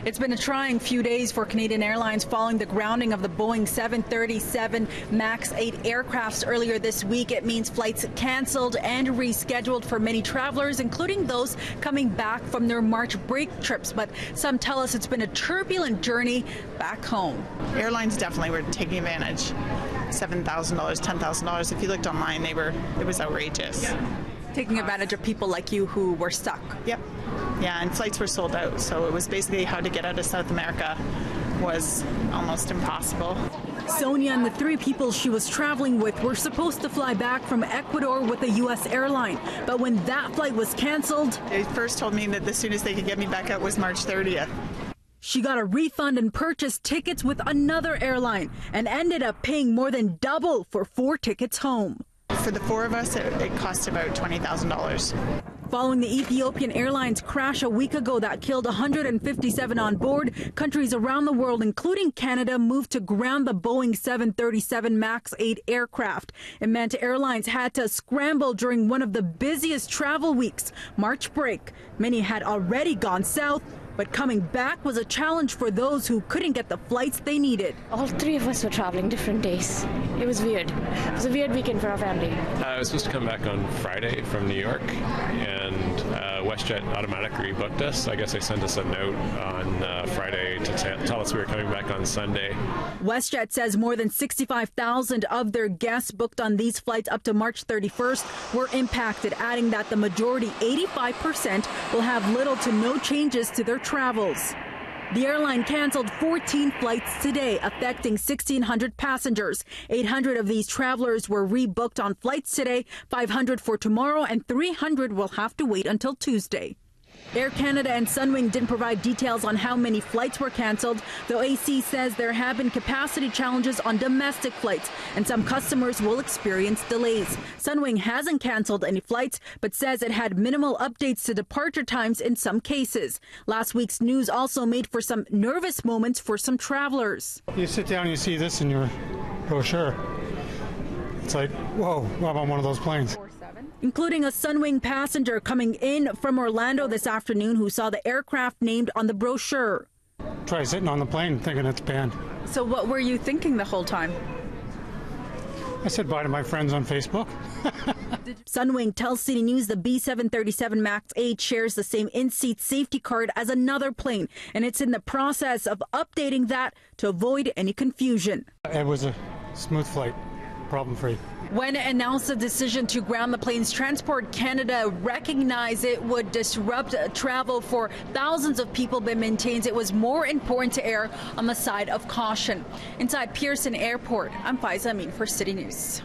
It's been a trying few days for Canadian Airlines following the grounding of the Boeing 737 MAX 8 aircrafts earlier this week. It means flights canceled and rescheduled for many travelers, including those coming back from their March break trips. But some tell us it's been a turbulent journey back home. Airlines definitely were taking advantage. $7,000, $10,000. If you looked online, it was outrageous. Taking advantage of people like you who were stuck. Yep. Yeah, and flights were sold out, so it was basically how to get out of South America was almost impossible. Sonia and the 3 people she was traveling with were supposed to fly back from Ecuador with a U.S. airline, but when that flight was canceled, They first told me that the soonest they could get me back out was March 30th. she got a refund and purchased tickets with another airline and ended up paying more than double for 4 tickets home. For the 4 of us, it cost about $20,000. Following the Ethiopian Airlines crash a week ago that killed 157 on board, countries around the world, including Canada, moved to ground the Boeing 737 MAX 8 aircraft. It meant airlines had to scramble during one of the busiest travel weeks, March break. Many had already gone south, but coming back was a challenge for those who couldn't get the flights they needed. All 3 of us were traveling different days. It was weird. It was a weird weekend for our family. I was supposed to come back on Friday from New York, and WestJet automatically rebooked us. I guess they sent us a note on Friday to tell us we were coming back on Sunday. WestJet says more than 65,000 of their guests booked on these flights up to March 31st were impacted, adding that the majority, 85%, will have little to no changes to their travels. The airline canceled 14 flights today, affecting 1,600 passengers. 800 of these travelers were rebooked on flights today, 500 for tomorrow, and 300 will have to wait until Tuesday. Air Canada and Sunwing didn't provide details on how many flights were canceled, though AC says there have been capacity challenges on domestic flights and some customers will experience delays. Sunwing hasn't canceled any flights, but says it had minimal updates to departure times in some cases. Last week's news also made for some nervous moments for some travelers. You sit down and you see this in your brochure. It's like, whoa, I'm on one of those planes. Including a Sunwing passenger coming in from Orlando this afternoon who saw the aircraft named on the brochure. Try sitting on the plane thinking it's banned. So what were you thinking the whole time? I said bye to my friends on Facebook. Sunwing tells CityNews the B737 MAX 8 shares the same in-seat safety card as another plane, and it's in the process of updating that to avoid any confusion. It was a smooth flight, problem-free. When it announced the decision to ground the planes, Transport Canada recognized it would disrupt travel for thousands of people, but maintains it was more important to err on the side of caution. Inside Pearson Airport, I'm Faiza Amin for City News.